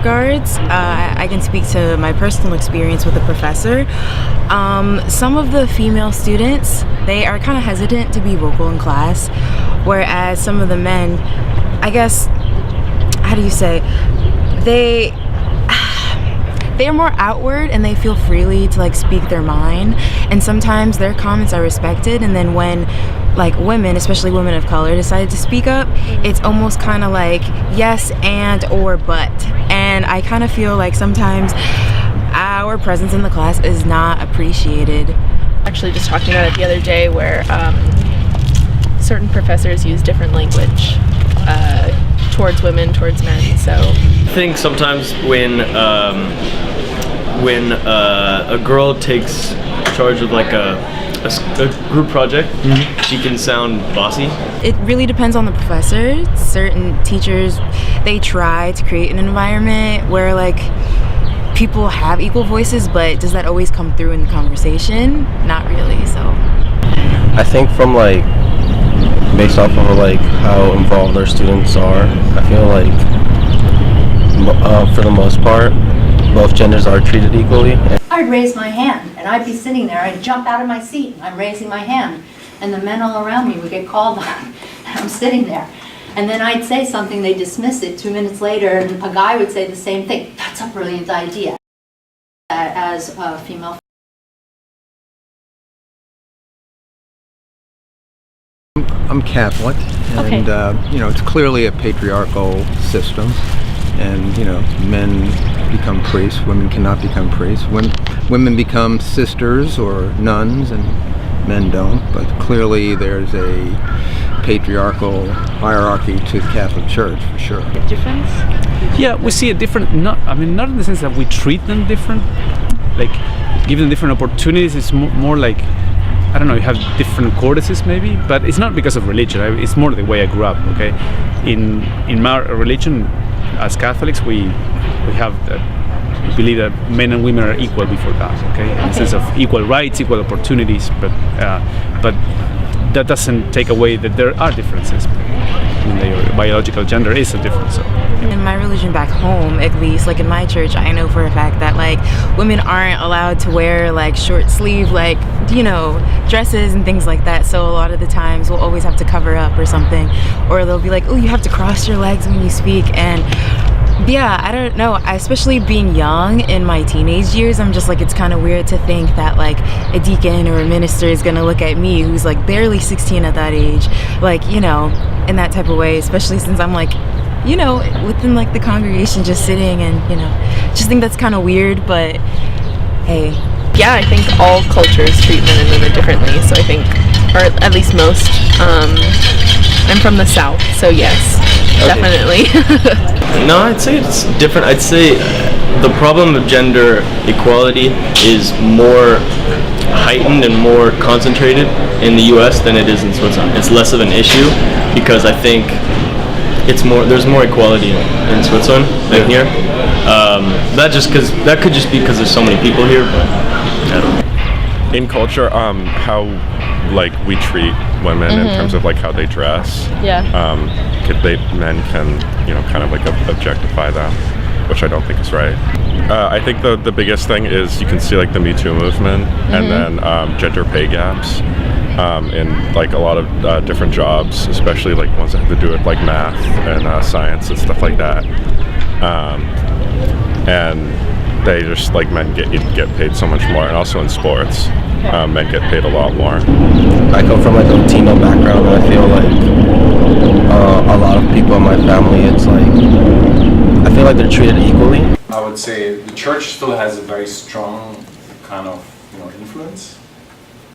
regards. I can speak to my personal experience with a professor. Some of the female students, they are kind of hesitant to be vocal in class, whereas some of the men, I guess, how do you say, they're more outward and they feel freely to like speak their mind, and sometimes their comments are respected, and then when like women, especially women of color, decide to speak up, it's almost kind of like yes and or but, and I kind of feel like sometimes our presence in the class is not appreciated. Actually just talking about it the other day where certain professors use different language towards women, towards men, so I think sometimes when a girl takes charge of like a group project, she can sound bossy. It really depends on the professor. Certain teachers, they try to create an environment where like people have equal voices, but does that always come through in the conversation? Not really, so. I think from like, based off of like how involved our students are, I feel like for the most part, both genders are treated equally. I'd raise my hand, and I'd be sitting there, I'd jump out of my seat, and I'm raising my hand, and the men all around me would get called on, and I'm sitting there. And then I'd say something, they'd dismiss it. 2 minutes later, and a guy would say the same thing. That's a brilliant idea. As a female. I'm Catholic, and it's clearly a patriarchal system, and men become priests, women cannot become priests. Women become sisters or nuns, and men don't. But clearly, there's a patriarchal hierarchy to the Catholic Church, for sure. difference? Yeah, we see a different. Not in the sense that we treat them different, like give them different opportunities. It's more like, I don't know, you have different courtesies maybe, but it's not because of religion. It's more the way I grew up. Okay, in my religion, as Catholics, we believe that men and women are equal before God. Okay, in the sense of equal rights, equal opportunities, but that doesn't take away that there are differences. I mean, your biological gender is a difference. So. In my religion back home, at least, like in my church, I know for a fact that like women aren't allowed to wear like short sleeve, like, dresses and things like that. So a lot of the times we'll always have to cover up or something, or they'll be like, oh, you have to cross your legs when you speak. And yeah, I don't know, especially being young in my teenage years, I'm just like, it's kind of weird to think that like a deacon or a minister is gonna look at me, who's like barely 16 at that age, like, in that type of way, especially since I'm like, within like the congregation just sitting, and just think that's kind of weird, but hey. Yeah, I think all cultures treat men and women differently, so I think, or at least most. I'm from the South, so yes, definitely. No, I'd say it's different. I'd say the problem of gender equality is more heightened and more concentrated in the US than it is in Switzerland. It's less of an issue because I think there's more equality in Switzerland than here. That could just be because there's so many people here, but I don't know. In culture, how like we treat women in terms of like how they dress. Yeah. Men can kind of like objectify them, which I don't think is right. I think the biggest thing is you can see like the Me Too movement, and then gender pay gaps in like a lot of different jobs, especially like ones that have to do with like math and science and stuff like that. And they just like men get paid so much more, and also in sports, men get paid a lot more. I come from like a Latino background, and I feel like a lot of people in my family, it's like, I feel like they're treated equally. I would say the church still has a very strong kind of influence